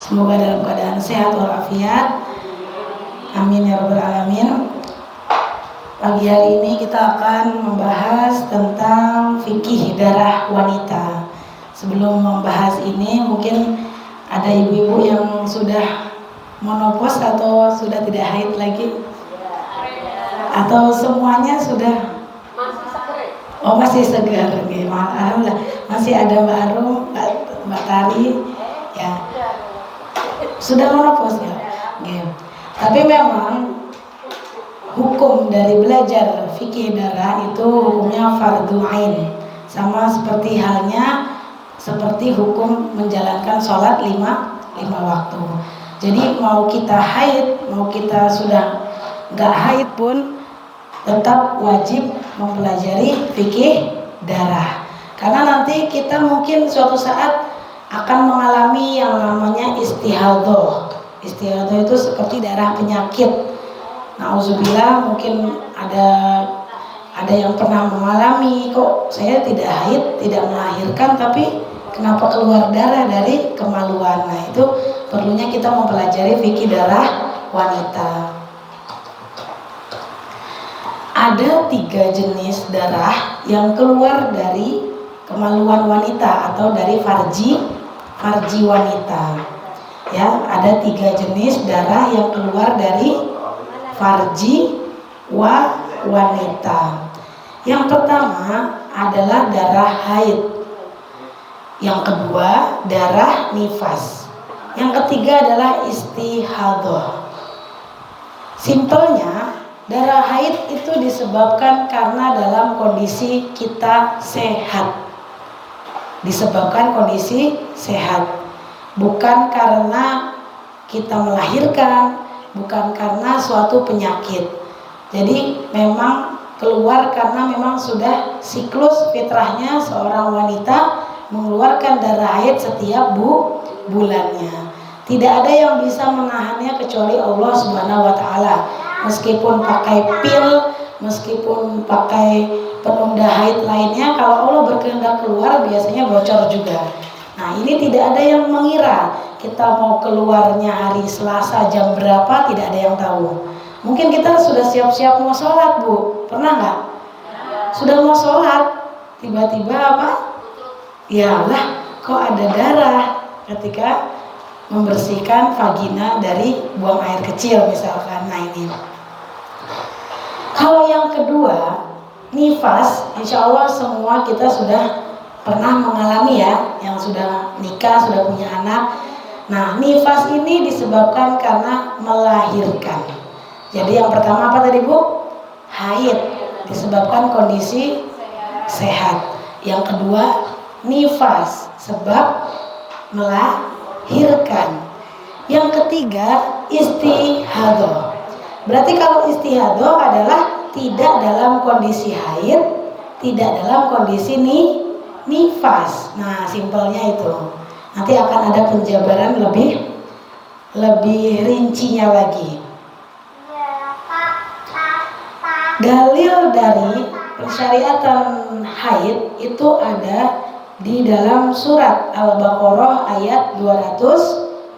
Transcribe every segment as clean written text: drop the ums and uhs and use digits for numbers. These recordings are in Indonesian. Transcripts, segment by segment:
Semoga dalam keadaan sehat walafiat. Amin ya rabbal alamin. Pagi hari ini kita akan membahas tentang fikih darah wanita. Sebelum membahas ini, mungkin ada ibu-ibu yang sudah menopause atau sudah tidak haid lagi, atau semuanya sudah masih segar. Alhamdulillah masih ada Mbak Arum, Mbak Tari ya sudah menopause ya. Tapi memang hukum dari belajar fikih darah itu hukumnya fardhu ain, sama seperti halnya seperti hukum menjalankan sholat lima waktu. Jadi mau kita haid, mau kita sudah nggak haid pun tetap wajib mempelajari fikih darah. Karena nanti kita mungkin suatu saat akan mengalami yang namanya istihadhah. Istihadhah itu seperti darah penyakit. Nauzubillah, mungkin ada yang pernah mengalami, kok saya tidak haid, tidak melahirkan, tapi kenapa keluar darah dari kemaluan. Nah, itu perlunya kita mempelajari fikih darah wanita. Ada 3 jenis darah yang keluar dari kemaluan wanita atau dari farji wanita. Ya, ada 3 jenis darah yang keluar dari farji wanita. Yang pertama adalah darah haid. Yang kedua darah nifas. Yang ketiga adalah istihadhah. Simpelnya, darah haid itu disebabkan karena dalam kondisi kita sehat. Disebabkan kondisi sehat, bukan karena kita melahirkan, bukan karena suatu penyakit. Jadi memang keluar karena memang sudah siklus fitrahnya seorang wanita mengeluarkan darah haid setiap bulannya. Tidak ada yang bisa menahannya kecuali Allah Subhanahu wa taala. Meskipun pakai pil, meskipun pakai penunda haid lainnya, kalau Allah berkehendak keluar biasanya bocor juga. Nah, ini tidak ada yang mengira kita mau keluarnya hari Selasa jam berapa, tidak ada yang tahu. Mungkin kita sudah siap-siap mau sholat, Bu. Pernah nggak? Sudah mau sholat, tiba-tiba apa? Ya lah, kok ada darah ketika membersihkan vagina dari buang air kecil misalkan. Nah, ini. Kalau yang kedua, nifas, insya Allah semua kita sudah pernah mengalami ya, yang sudah nikah, sudah punya anak. Nah, nifas ini disebabkan karena melahirkan. Jadi yang pertama apa tadi, Bu? Haid, disebabkan kondisi sehat. Yang kedua, nifas, sebab melahirkan. Yang ketiga, istihadhah. Berarti kalau istihadhah adalah tidak dalam kondisi haid, tidak dalam kondisi nifas. Nah, simpelnya itu. Nanti akan ada penjabaran lebih rincinya lagi. Dalil dari pensyariatan haid itu ada di dalam surat Al-Baqarah ayat 222.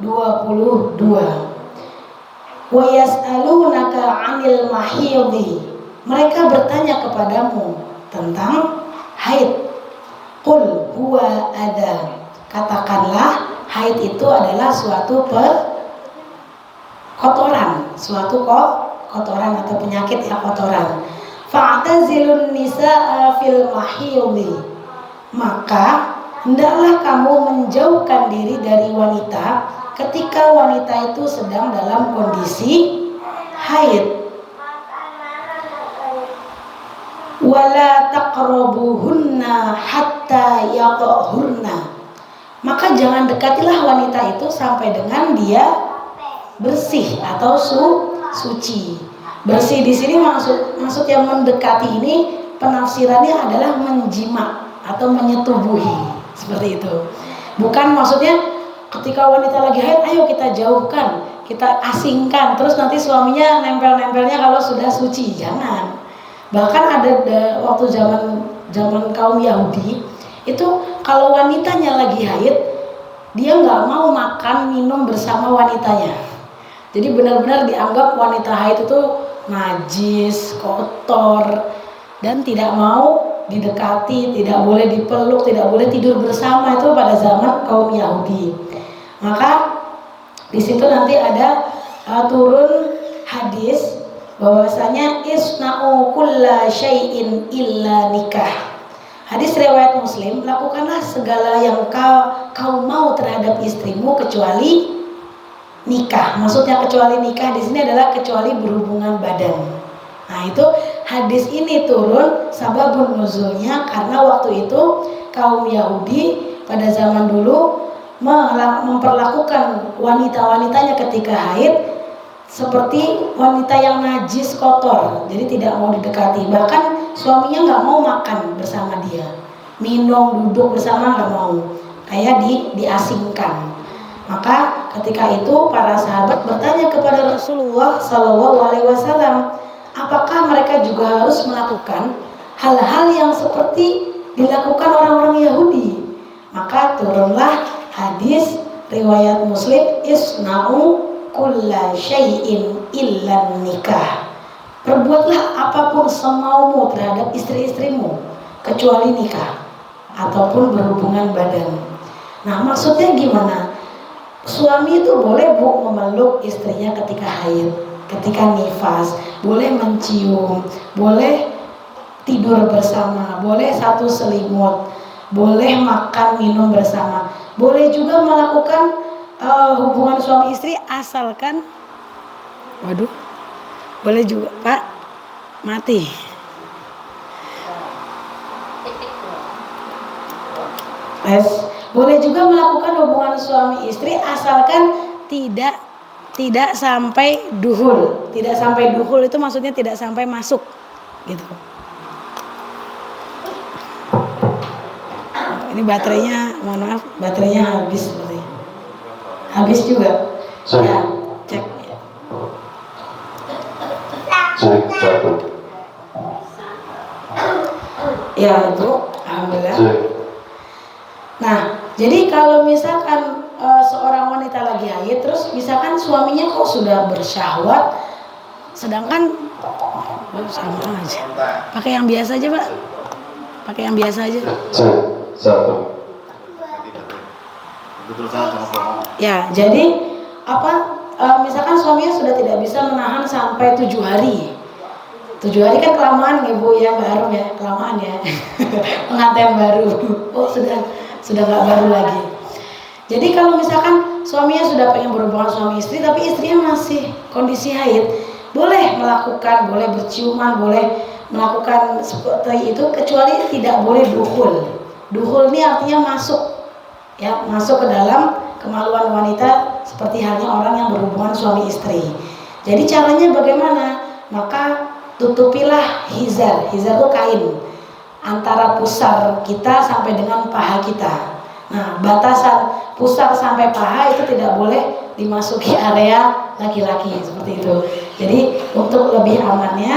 Wa yas'alunaka 'anil mahidhi. Mereka bertanya kepadamu tentang haid. Qul huwa adha. Katakanlah haid itu adalah suatu kotoran, suatu kotoran atau penyakit yang kotoran. Fa'tazilun nisaa fil mahidhi. Maka hendaklah kamu menjauhkan diri dari wanita ketika wanita itu sedang dalam kondisi haid. Wala taqrabuhunna hatta yatahurna. Maka jangan dekatilah wanita itu sampai dengan dia bersih atau suci. Bersih di sini maksud yang mendekati ini penafsirannya adalah menjima atau menyetubuhi, seperti itu. Bukan maksudnya ketika wanita lagi haid, ayo kita jauhkan, kita asingkan, terus nanti suaminya nempel-nempelnya kalau sudah suci. Jangan. Bahkan ada waktu zaman kaum Yahudi itu kalau wanitanya lagi haid, dia nggak mau makan minum bersama wanitanya. Jadi benar-benar dianggap wanita haid itu najis, kotor, dan tidak mau didekati, tidak boleh dipeluk, tidak boleh tidur bersama. Itu pada zaman kaum Yahudi. Maka di situ nanti ada turun hadis bahwasanya isna'u kulla syai'in illa nikah. Hadis riwayat Muslim, lakukanlah segala yang kau mau terhadap istrimu kecuali nikah. Maksudnya kecuali nikah di sini adalah kecuali berhubungan badan. Nah, itu hadis ini turun sababun nuzulnya karena waktu itu kaum Yahudi pada zaman dulu memperlakukan wanita-wanitanya ketika haid seperti wanita yang najis, kotor, jadi tidak mau didekati. Bahkan suaminya nggak mau makan bersama dia, minum, duduk bersama nggak mau, kayak diasingkan. Maka ketika itu para sahabat bertanya kepada Rasulullah Shallallahu Alaihi Wasallam, apakah mereka juga harus melakukan hal-hal yang seperti dilakukan orang-orang Yahudi? Maka turunlah hadis riwayat Muslim, isna'u kulla syai'in illa nikah. Perbuatlah apapun semaumu terhadap istri-istrimu kecuali nikah ataupun berhubungan badan. Nah, maksudnya gimana? Suami itu boleh memeluk istrinya ketika haid, ketika nifas, boleh mencium, boleh tidur bersama, boleh satu selimut, boleh makan minum bersama, boleh juga melakukan hubungan suami istri asalkan, waduh, boleh juga Pak, mati. Boleh juga melakukan hubungan suami istri asalkan tidak sampai duhul. Tidak sampai duhul itu maksudnya tidak sampai masuk, gitu. Ini baterainya, mohon maaf, baterainya habis seperti. Habis juga. Ya, cek. Cek satu. Ya, itu alhamdulillah. Cek. Nah, jadi kalau misalkan seorang wanita lagi haid, terus misalkan suaminya kok sudah bersyahwat, sedangkan sama aja. Pakai yang biasa aja, Pak. Pakai yang biasa aja. Cek satu. Ya, jadi misalkan suaminya sudah tidak bisa menahan sampai 7 hari. 7 hari kan kelamaan ya Bu ya, Mbak Arum ya, kelamaan ya. Pengantin baru. Oh, sudah nggak baru lagi. Jadi kalau misalkan suaminya sudah pengen berhubungan suami istri tapi istrinya masih kondisi haid, boleh melakukan, boleh berciuman, boleh melakukan seperti itu, kecuali tidak boleh duhul. Duhul ini artinya masuk, ya, masuk ke dalam kemaluan wanita seperti halnya orang yang berhubungan suami istri. Jadi caranya bagaimana? Maka tutupilah hizar. Hizar itu kain antara pusar kita sampai dengan paha kita. Nah, batasan pusar sampai paha itu tidak boleh dimasuki area laki-laki seperti itu. Jadi untuk lebih amannya,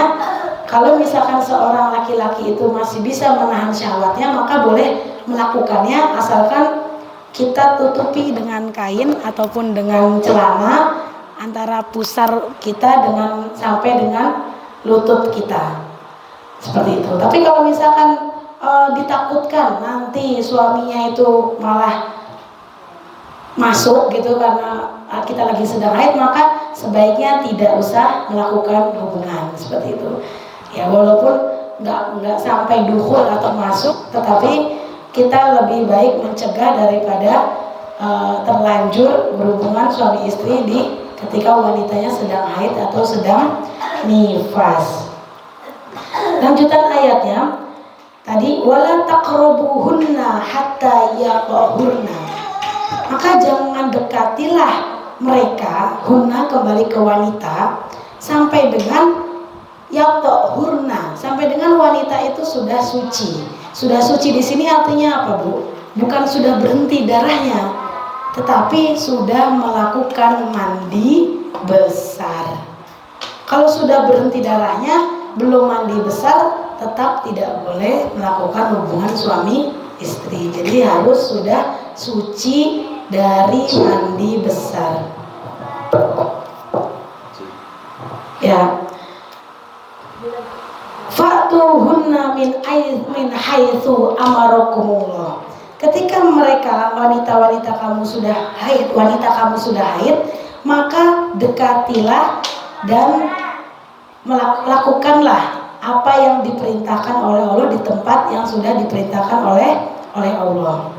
kalau misalkan seorang laki-laki itu masih bisa menahan syahwatnya, maka boleh melakukannya asalkan kita tutupi dengan kain ataupun dengan celana antara pusar kita dengan sampai dengan lutut kita, seperti itu. Tapi kalau misalkan ditakutkan nanti suaminya itu malah masuk gitu karena kita lagi sedang haid, maka sebaiknya tidak usah melakukan hubungan seperti itu. Ya, walaupun nggak sampai dukhul atau masuk, tetapi kita lebih baik mencegah daripada terlanjur berhubungan suami istri ketika wanitanya sedang haid atau sedang nifas. Lanjutan ayatnya tadi, wala taqrabuhunna hatta yaqhurna. Maka jangan dekatilah mereka, hunna kembali ke wanita, sampai dengan yaqhurna, sampai dengan wanita itu sudah suci. Sudah suci di sini artinya apa, Bu? Bukan sudah berhenti darahnya, tetapi sudah melakukan mandi besar. Kalau sudah berhenti darahnya, belum mandi besar, tetap tidak boleh melakukan hubungan suami istri. Jadi harus sudah suci dari mandi besar. Ya. Fa'tuhunna min haitsu amarakumullah. Ketika mereka wanita kamu sudah haid, maka dekatilah dan lakukanlah apa yang diperintahkan oleh Allah di tempat yang sudah diperintahkan oleh Allah.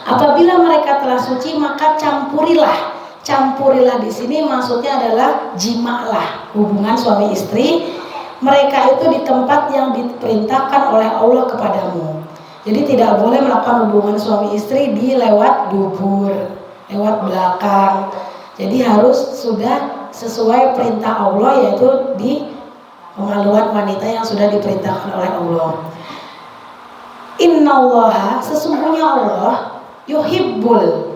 Apabila mereka telah suci, maka campurilah. Campurilah di sini maksudnya adalah jimalah, hubungan suami istri. Mereka itu di tempat yang diperintahkan oleh Allah kepadamu. Jadi tidak boleh melakukan hubungan suami istri di lewat dubur, lewat belakang. Jadi harus sudah sesuai perintah Allah, yaitu di pemaluan wanita yang sudah diperintahkan oleh Allah. Innallaha, sesungguhnya Allah yuhibbut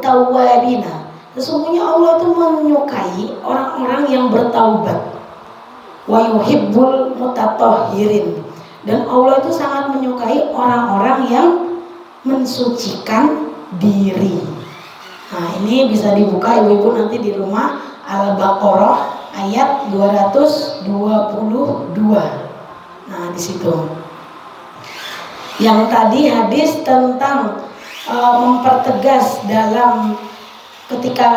tawwabina. Sesungguhnya Allah itu menyukai orang-orang yang bertaubat. Wa yuhibbul mutatahhirin. Dan Allah itu sangat menyukai orang-orang yang mensucikan diri. Nah, ini bisa dibuka ibu-ibu nanti di rumah, Al-Baqarah ayat 222. Nah, di situ. Yang tadi hadis tentang mempertegas dalam ketika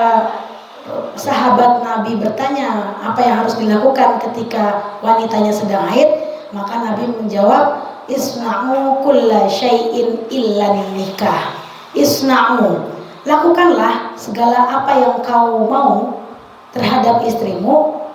sahabat Nabi bertanya apa yang harus dilakukan ketika wanitanya sedang haid, maka Nabi menjawab, isna'u kulla syai'in illa nikah. Isna'u, lakukanlah segala apa yang kau mau terhadap istrimu,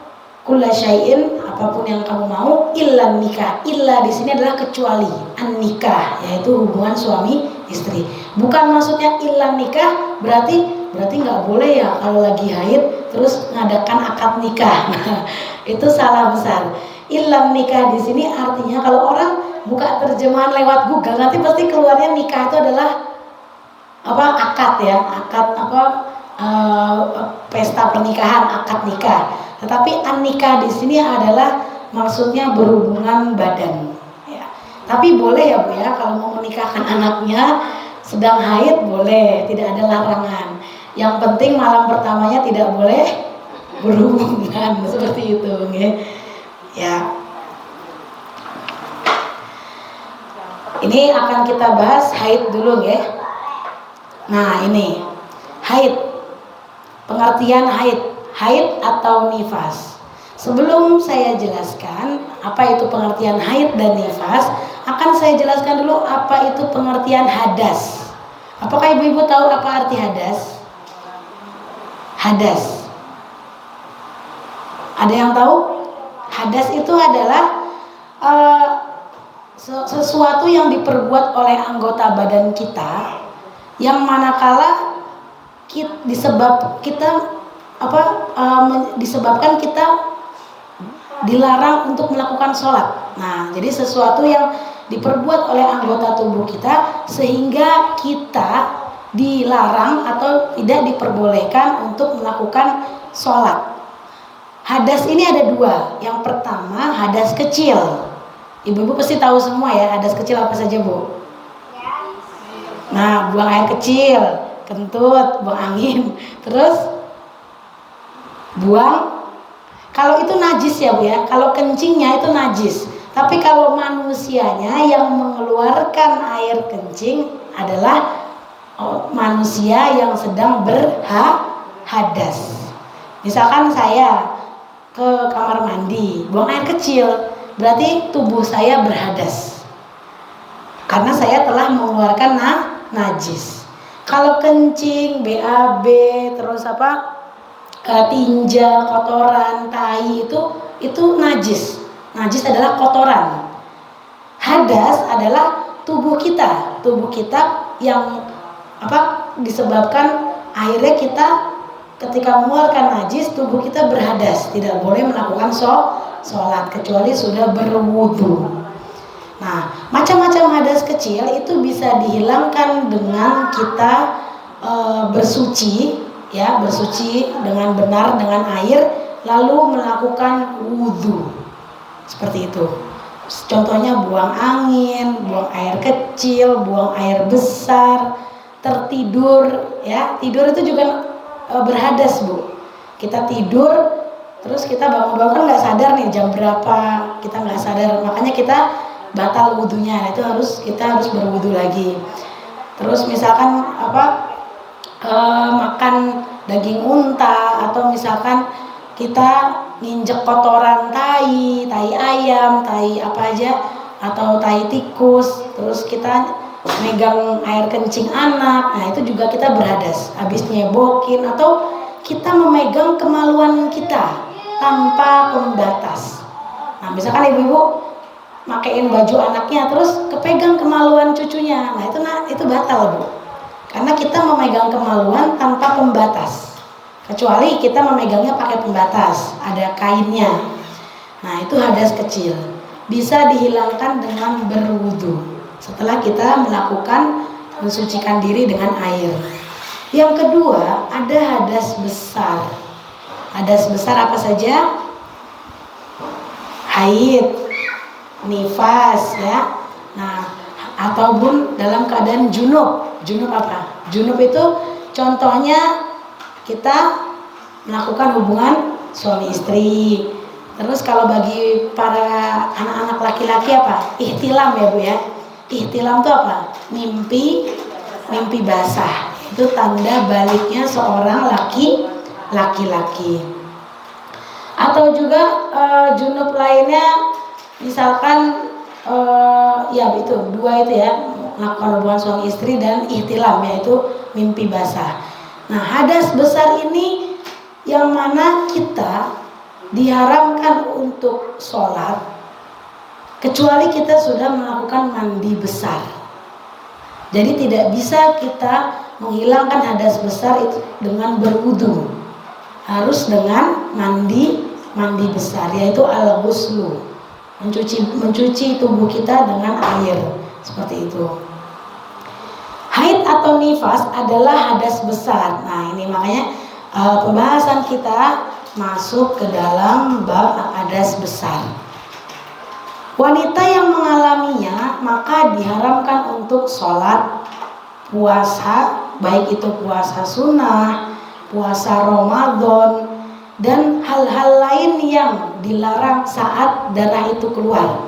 kulla syai'in, apapun yang kamu mau, illa nikah. Illa di sini adalah kecuali an nikah, yaitu hubungan suami istri. Bukan maksudnya illa nikah berarti nggak boleh ya kalau lagi haid terus ngadakan akad nikah. Nah, itu salah besar. Illa nikah di sini artinya kalau orang buka terjemahan lewat Google nanti pasti keluarnya nikah itu adalah akad ya, pesta pernikahan, akad nikah. Tetapi an-nikah di sini adalah maksudnya berhubungan badan. Ya. Tapi boleh ya Bu ya, kalau mau menikahkan anaknya sedang haid boleh, tidak ada larangan. Yang penting malam pertamanya tidak boleh berhubungan seperti itu, ya. Ini akan kita bahas haid dulu, ya. Nah, ini haid, pengertian haid atau nifas. Sebelum saya jelaskan apa itu pengertian haid dan nifas, akan saya jelaskan dulu apa itu pengertian hadas. Apakah ibu-ibu tahu apa arti hadas? Hadas. Ada yang tahu? Hadas itu adalah sesuatu yang diperbuat oleh anggota badan kita yang manakala disebabkan kita dilarang untuk melakukan sholat. Nah, jadi sesuatu yang diperbuat oleh anggota tubuh kita sehingga kita dilarang atau tidak diperbolehkan untuk melakukan sholat. Hadas ini ada dua. Yang pertama hadas kecil. Ibu-ibu pasti tahu semua ya, hadas kecil apa saja Bu? Nah, buang air kecil, kentut, buang angin, terus buang. Kalau itu najis ya Bu ya, kalau kencingnya itu najis. Tapi kalau manusianya yang mengeluarkan air kencing adalah manusia yang sedang berhadas. Misalkan saya ke kamar mandi, buang air kecil, berarti tubuh saya berhadas karena saya telah mengeluarkan najis. Kalau kencing, BAB, terus tinja, kotoran, tai itu najis. Najis adalah kotoran. Hadas adalah tubuh kita yang disebabkan akhirnya kita ketika mengeluarkan najis, tubuh kita berhadas, tidak boleh melakukan sholat kecuali sudah berwudu. Nah, macam-macam hadas kecil itu bisa dihilangkan dengan kita bersuci dengan benar dengan air, lalu melakukan wudu seperti itu. Contohnya buang angin, buang air kecil, buang air besar, tertidur, ya. Tidur itu juga berhadas, Bu. Kita tidur, terus kita bangun-bangun kan nggak sadar nih jam berapa, kita nggak sadar, makanya kita batal wudhunya. Itu kita harus berwudhu lagi. Terus misalkan makan daging unta, atau misalkan kita nginjek kotoran tai ayam, tai apa aja, atau tai tikus, terus kita megang air kencing anak, nah itu juga kita berhadas. Habis nyebokin, atau kita memegang kemaluan kita tanpa pembatas. Nah misalkan ibu-ibu makein baju anaknya, terus kepegang kemaluan cucunya, nah itu batal, Bu. Karena kita memegang kemaluan tanpa pembatas. Kecuali kita memegangnya pakai pembatas, ada kainnya. Nah, itu hadas kecil. Bisa dihilangkan dengan berwudu. Setelah kita mensucikan diri dengan air. Yang kedua, ada hadas besar. Hadas besar apa saja? Haid, nifas, ya. Nah, ataupun dalam keadaan junub. Junub apa? Junub itu contohnya kita melakukan hubungan suami istri. Terus kalau bagi para anak-anak laki-laki apa? Ihtilam, ya Bu, ya. Ihtilam itu apa? Mimpi basah. Itu tanda baliknya seorang laki-laki. Atau juga junub lainnya, misalkan ya itu dua itu ya, melakukan hubungan suami istri dan ihtilam, yaitu mimpi basah. Nah, hadas besar ini yang mana kita diharamkan untuk sholat kecuali kita sudah melakukan mandi besar. Jadi tidak bisa kita menghilangkan hadas besar itu dengan berwudu. Harus dengan mandi besar, yaitu al-ghuslu. Mencuci tubuh kita dengan air, seperti itu. Haid atau nifas adalah hadas besar. Nah, ini makanya pembahasan kita masuk ke dalam bab hadas besar. Wanita yang mengalaminya maka diharamkan untuk sholat, puasa, baik itu puasa sunnah, puasa Ramadan, dan hal-hal lain yang dilarang saat darah itu keluar.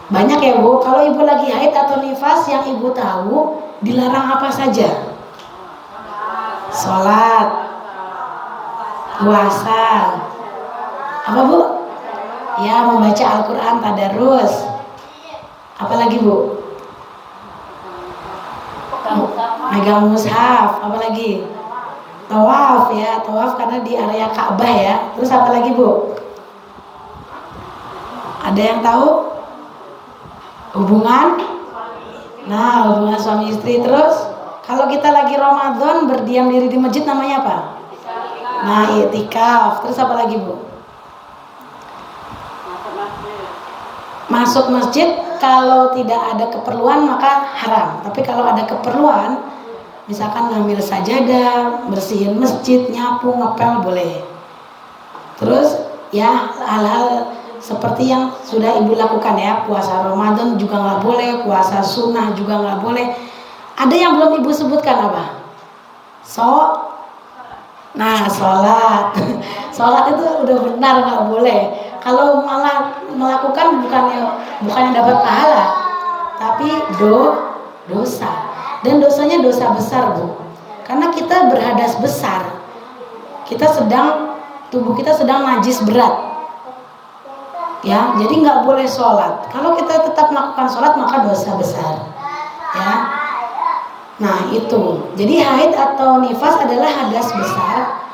Banyak ya Bu, kalau ibu lagi haid atau nifas yang ibu tahu dilarang apa saja? Sholat, puasa, apa Bu? Ya, membaca Al-Quran, tadarus. Apalagi Bu? Megang mushaf. Apalagi? Tawaf, ya, tawaf karena di area Ka'bah ya. Terus apa lagi Bu? Ada yang tahu? Hubungan? Nah, hubungan suami istri. Terus kalau kita lagi Ramadan berdiam diri di masjid namanya apa? Nah, i'tikaf. Terus apa lagi Bu? Masuk masjid kalau tidak ada keperluan maka haram. Tapi kalau ada keperluan, misalkan ngambil sajadah, bersihin masjid, nyapu, ngepel, boleh. Terus ya hal-hal seperti yang sudah ibu lakukan ya, puasa Ramadan juga nggak boleh, puasa sunnah juga nggak boleh. Ada yang belum ibu sebutkan apa? Nah, sholat. Sholat itu udah benar nggak boleh. Kalau malah melakukan bukannya dapat pahala, tapi dosa. Dan dosanya dosa besar Bu. Karena kita berhadas besar. Tubuh kita sedang najis berat. Ya, jadi nggak boleh sholat. Kalau kita tetap melakukan sholat maka dosa besar. Ya. Nah itu. Jadi haid atau nifas adalah hadas besar.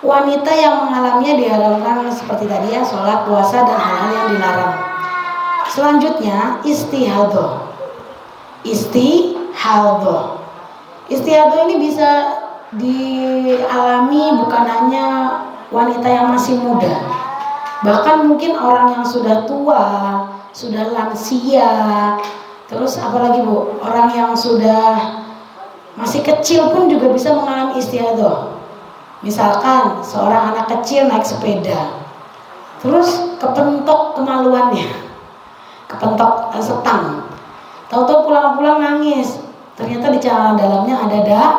Wanita yang mengalaminya diharamkan seperti tadi ya, sholat, puasa, dan hal-hal yang dilarang. Selanjutnya istihadah. Istihadah ini bisa dialami bukan hanya wanita yang masih muda, bahkan mungkin orang yang sudah tua, sudah lansia. Terus apalagi Bu, orang yang sudah masih kecil pun juga bisa mengalami istihadah. Misalkan seorang anak kecil naik sepeda, terus kepentok kemaluannya, kepentok setang, tahu-tahu pulang-pulang nangis, ternyata di celana dalamnya ada darah.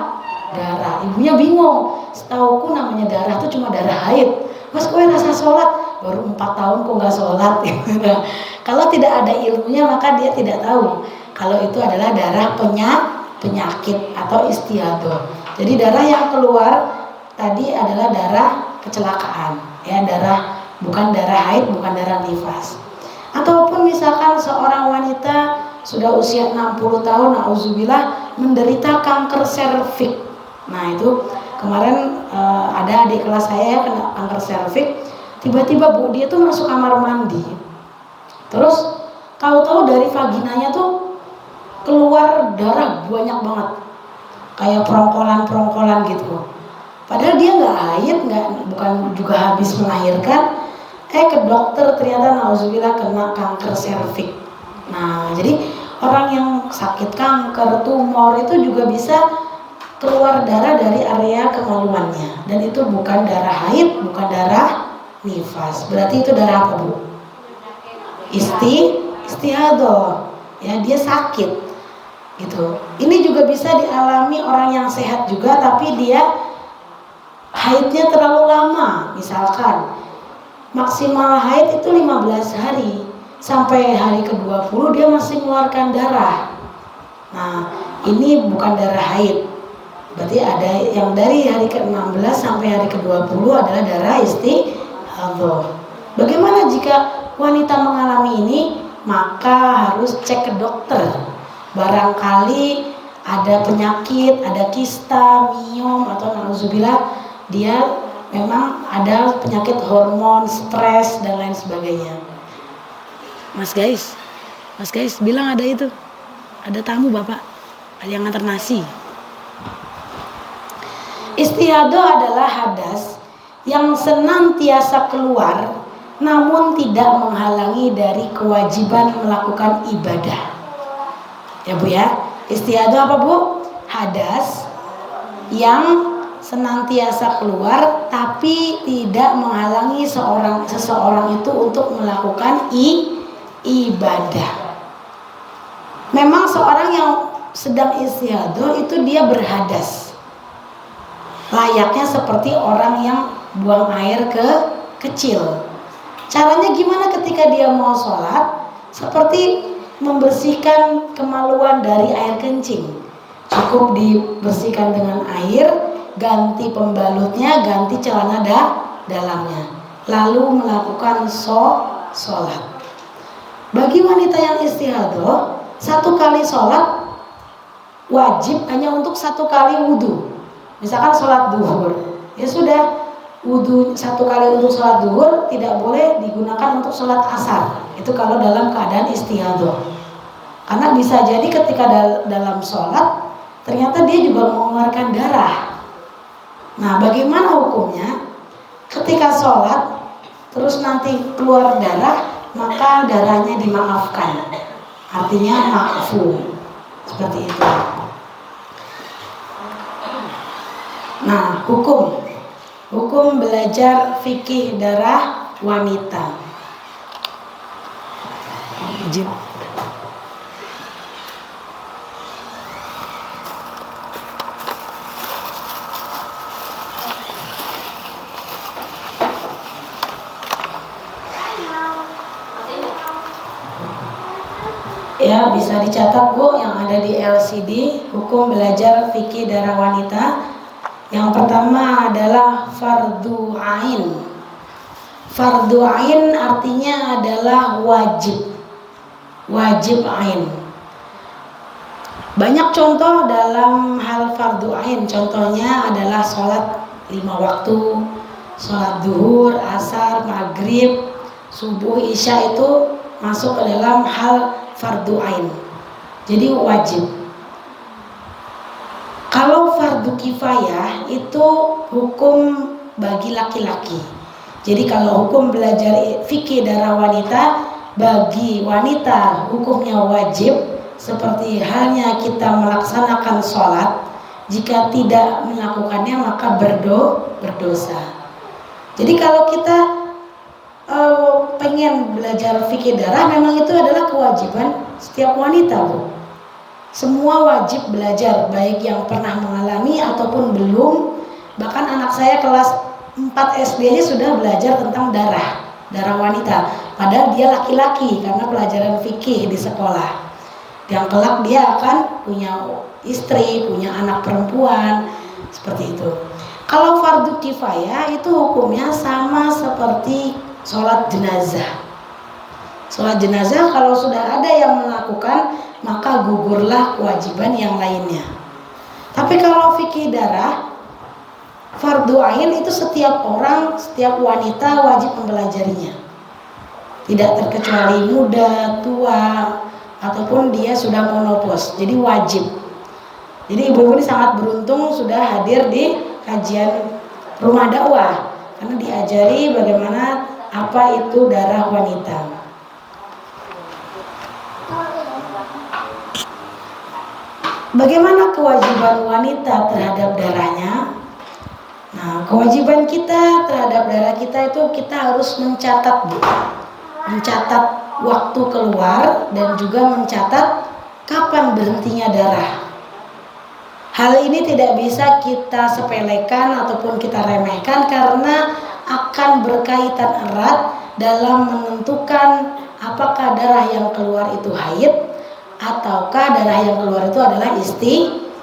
Ibunya bingung, setauku namanya darah itu cuma darah haid. Mas, kowe rasa sholat? Baru 4 tahun kok nggak sholat. Kalau tidak ada ilmunya maka dia tidak tahu kalau itu adalah darah penyakit atau istiadah. Jadi darah yang keluar tadi adalah darah kecelakaan, ya, darah bukan darah haid, bukan darah nifas. Ataupun misalkan seorang wanita sudah usia 60 tahun, nauzubillah, menderita kanker serviks. Nah, itu kemarin ada adik kelas saya kena kanker serviks. Tiba-tiba Bu, dia tuh masuk kamar mandi. Terus tahu-tahu dari vaginanya tuh keluar darah banyak banget. Kayak perongkolan-perongkolan gitu. Padahal dia nggak haid, bukan juga habis melahirkan. Ke dokter ternyata nauzubillah kena kanker serviks. Nah, jadi orang yang sakit kanker, tumor itu juga bisa keluar darah dari area kemaluannya, dan itu bukan darah haid, bukan darah nifas. Berarti itu darah apa, Bu? Istihadah. Ya, dia sakit. Gitu. Ini juga bisa dialami orang yang sehat juga, tapi dia haidnya terlalu lama. Misalkan maksimal haid itu 15 hari, sampai hari ke-20 dia masih mengeluarkan darah. Nah, ini bukan darah haid. Berarti ada yang dari hari ke-16 sampai hari ke-20 adalah darah istihadah. Bagaimana jika wanita mengalami ini? Maka harus cek ke dokter. Barangkali ada penyakit, ada kista, miom, atau nauzubillah dia memang ada penyakit hormon, stres, dan lain sebagainya. Mas guys, bilang ada itu. Ada tamu Bapak, ada yang nganter nasi. Istihadah adalah hadas yang senantiasa keluar namun tidak menghalangi dari kewajiban melakukan ibadah. Ya Bu ya, istihadah apa Bu? Hadas yang senantiasa keluar tapi tidak menghalangi seseorang itu untuk melakukan ibadah. Memang seorang yang sedang istihadah itu dia berhadas, layaknya seperti orang yang buang air kecil. Caranya gimana ketika dia mau sholat? Seperti membersihkan kemaluan dari air kencing. Cukup dibersihkan dengan air, ganti pembalutnya, ganti celana dalamnya, lalu melakukan sholat. Bagi wanita yang istihadah, 1 kali sholat wajib hanya untuk 1 kali wudhu. Misalkan sholat duhur, ya sudah, wudhu 1 kali untuk sholat duhur, tidak boleh digunakan untuk sholat asar. Itu kalau dalam keadaan istihadah. Karena bisa jadi ketika dalam sholat ternyata dia juga mengeluarkan darah. Nah, bagaimana hukumnya? Ketika sholat terus nanti keluar darah, maka darahnya dimaafkan. Artinya ma'fu. Seperti itu. Nah, hukum belajar fikih darah wanita. Izin. Ya, bisa dicatat Bu yang ada di LCD, hukum belajar fikih darah wanita. Yang pertama adalah fardu ain. Fardu ain artinya adalah wajib. Wajib ain. Banyak contoh dalam hal fardu ain. Contohnya adalah sholat 5 waktu, sholat duhur, asar, maghrib, subuh, isya, itu masuk ke dalam hal fardu ain. Jadi wajib. Kalau fardu kifayah itu hukum bagi laki-laki. Jadi kalau hukum belajar fikih darah wanita, bagi wanita hukumnya wajib, seperti halnya kita melaksanakan sholat. Jika tidak melakukannya maka berdosa. Jadi kalau kita pengen belajar fikih darah, memang itu adalah kewajiban setiap wanita Bu. Semua wajib belajar, baik yang pernah mengalami ataupun belum. Bahkan anak saya kelas 4 SD-nya sudah belajar tentang darah wanita. Padahal dia laki-laki karena pelajaran fikih di sekolah. Yang kelak dia akan punya istri, punya anak perempuan, seperti itu. Kalau fardu kifayah itu hukumnya sama seperti sholat jenazah. Sholat jenazah kalau sudah ada yang melakukan, maka gugurlah kewajiban yang lainnya. Tapi kalau fikih darah, fardu ain itu setiap orang, setiap wanita wajib mempelajarinya. Tidak terkecuali muda, tua, ataupun dia sudah monopos. Jadi wajib. Jadi ibu-ibu ini sangat beruntung sudah hadir di kajian rumah dakwah, karena diajari bagaimana apa itu darah wanita. Bagaimana kewajiban wanita terhadap darahnya? Nah, kewajiban kita terhadap darah kita itu kita harus mencatat, Bu. Mencatat waktu keluar dan juga mencatat kapan berhentinya darah. Hal ini tidak bisa kita sepelekan ataupun kita remehkan karena akan berkaitan erat dalam menentukan apakah darah yang keluar itu haid ataukah darah yang keluar itu adalah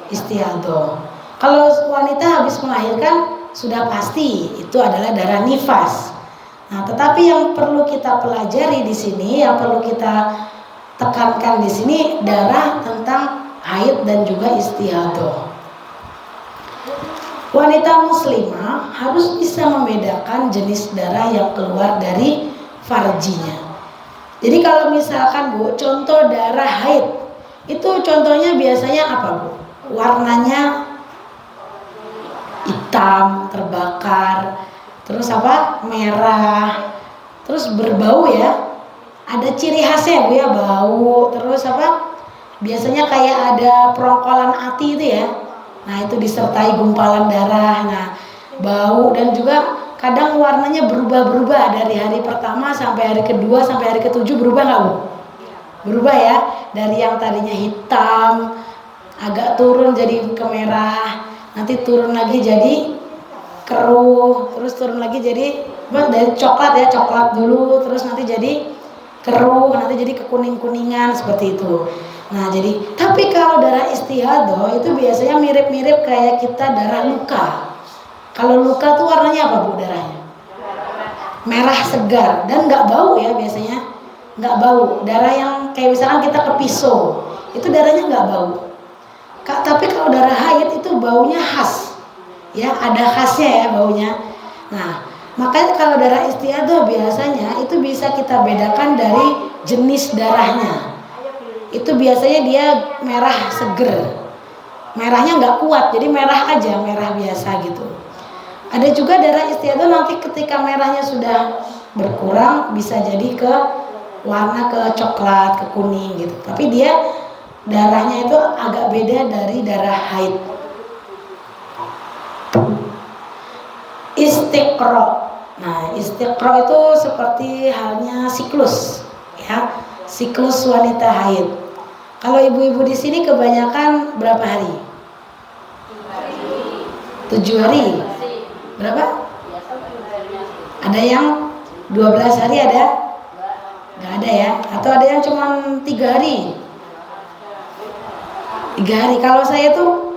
istihadhah. Kalau wanita habis melahirkan sudah pasti itu adalah darah nifas. Nah, tetapi yang perlu kita pelajari di sini, yang perlu kita tekankan di sini darah tentang haid dan juga istihadhah. Wanita muslimah harus bisa membedakan jenis darah yang keluar dari farjinya. Jadi kalau misalkan, Bu, contoh darah haid, itu contohnya biasanya apa, Bu? Warnanya hitam, terbakar, terus apa? Merah, terus berbau ya. Ada ciri khasnya, Bu, ya, bau, terus apa? Biasanya kayak ada perongkolan ati itu ya. Nah, itu disertai gumpalan darah. Nah, bau dan juga kadang warnanya berubah-berubah dari hari pertama sampai hari kedua sampai hari ketujuh, berubah nggak, Bu? Berubah ya, dari yang tadinya hitam agak turun jadi kemerah, nanti turun lagi jadi keruh, terus turun lagi jadi dari coklat ya, coklat dulu, terus nanti jadi keruh, nanti jadi kekuning-kuningan seperti itu. Nah, jadi tapi kalau darah istihadhah itu biasanya mirip-mirip kayak kita darah luka. Kalau luka tuh warnanya apa, Bu, darahnya? Merah segar dan nggak bau ya biasanya, nggak bau. Darah yang kayak misalkan kita ke pisau, itu darahnya nggak bau. Tapi kalau darah haid itu baunya khas, ya ada khasnya ya baunya. Nah, makanya kalau darah istihadhah biasanya itu bisa kita bedakan dari jenis darahnya. Itu biasanya dia merah seger, merahnya nggak kuat, jadi merah aja, merah biasa gitu. Ada juga darah istihadhah nanti ketika merahnya sudah berkurang bisa jadi ke warna ke coklat, ke kuning gitu. Tapi dia darahnya itu agak beda dari darah haid. Istiqra. Nah, istiqra itu seperti halnya siklus, ya, siklus wanita haid. Kalau ibu-ibu di sini kebanyakan berapa hari? 7 hari. Berapa? Ada yang 12 hari ada? Nggak ada ya? Atau ada yang cuma 3 hari? 3 hari. Kalau saya tuh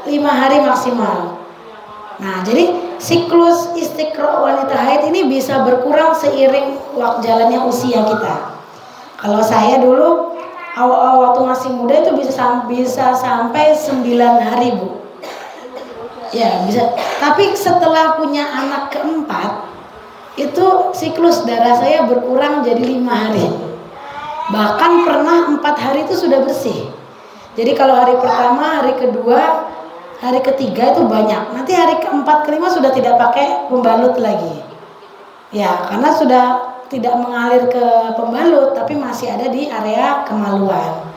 5 hari maksimal. Nah, jadi siklus istiqra wanita haid ini bisa berkurang seiring jalannya usia kita. Kalau saya dulu awal-awal waktu masih muda itu bisa sampai 9 hari, Bu. Ya bisa, tapi setelah punya anak keempat itu siklus darah saya berkurang jadi 5 hari. Bahkan pernah 4 hari itu sudah bersih. Jadi kalau hari pertama, hari kedua, hari ketiga itu banyak. Nanti hari keempat, kelima sudah tidak pakai pembalut lagi. Ya, karena sudah tidak mengalir ke pembalut, tapi masih ada di area kemaluan.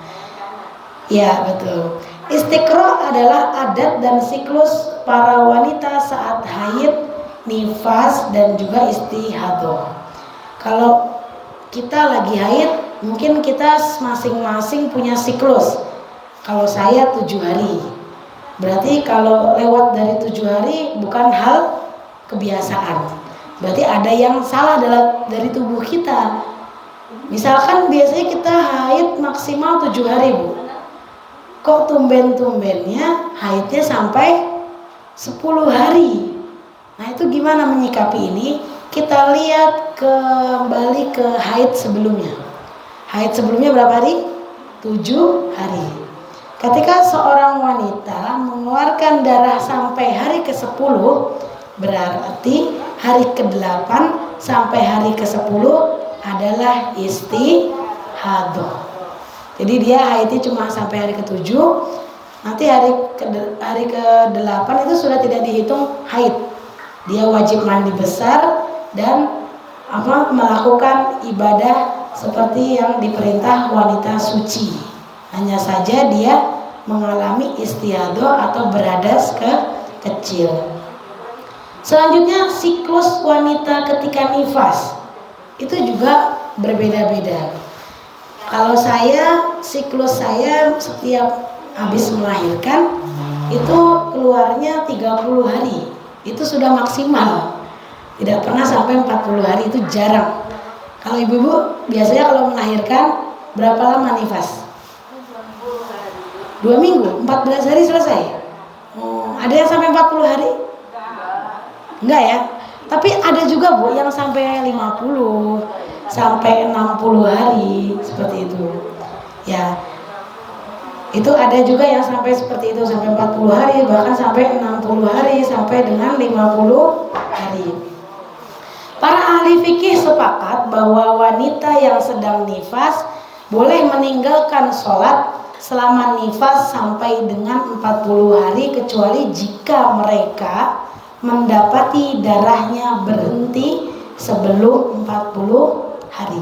Ya, betul. Istiqra adalah adat dan siklus para wanita saat haid, nifas, dan juga istihadhah. Kalau kita lagi haid, mungkin kita masing-masing punya siklus. Kalau saya 7 hari. Berarti kalau lewat dari 7 hari bukan hal kebiasaan. Berarti ada yang salah dari tubuh kita. Misalkan biasanya kita haid maksimal 7 hari, Bu. Kok tumben-tumbennya haidnya sampai 10 hari. Nah, itu gimana menyikapi ini? Kita lihat kembali ke haid sebelumnya. Haid sebelumnya berapa hari? 7 hari. Ketika seorang wanita mengeluarkan darah sampai hari ke-10, berarti hari ke-8 sampai hari ke-10 adalah istihadah. Jadi dia haidnya cuma sampai hari ke-7, nanti hari ke-8 itu sudah tidak dihitung haid. Dia wajib mandi besar dan melakukan ibadah seperti yang diperintah wanita suci. Hanya saja dia mengalami istihadah atau beradas kecil. Selanjutnya siklus wanita ketika nifas itu juga berbeda-beda. Kalau siklus saya setiap habis melahirkan itu keluarnya 30 hari. Itu sudah maksimal. Tidak pernah sampai 40 hari, itu jarang. Kalau ibu-ibu biasanya kalau melahirkan berapa lama nifas? 2 minggu, 14 hari selesai. Ada yang sampai 40 hari? Enggak ya? Tapi ada juga, Bu, yang sampai 50, sampai 60 hari, seperti itu. Ya. Itu ada juga yang sampai seperti itu, sampai 40 hari, bahkan sampai 60 hari, sampai dengan 50 hari. Para ahli fikih sepakat bahwa wanita yang sedang nifas boleh meninggalkan sholat selama nifas sampai dengan 40 hari, kecuali jika mereka mendapati darahnya berhenti sebelum 40 hari.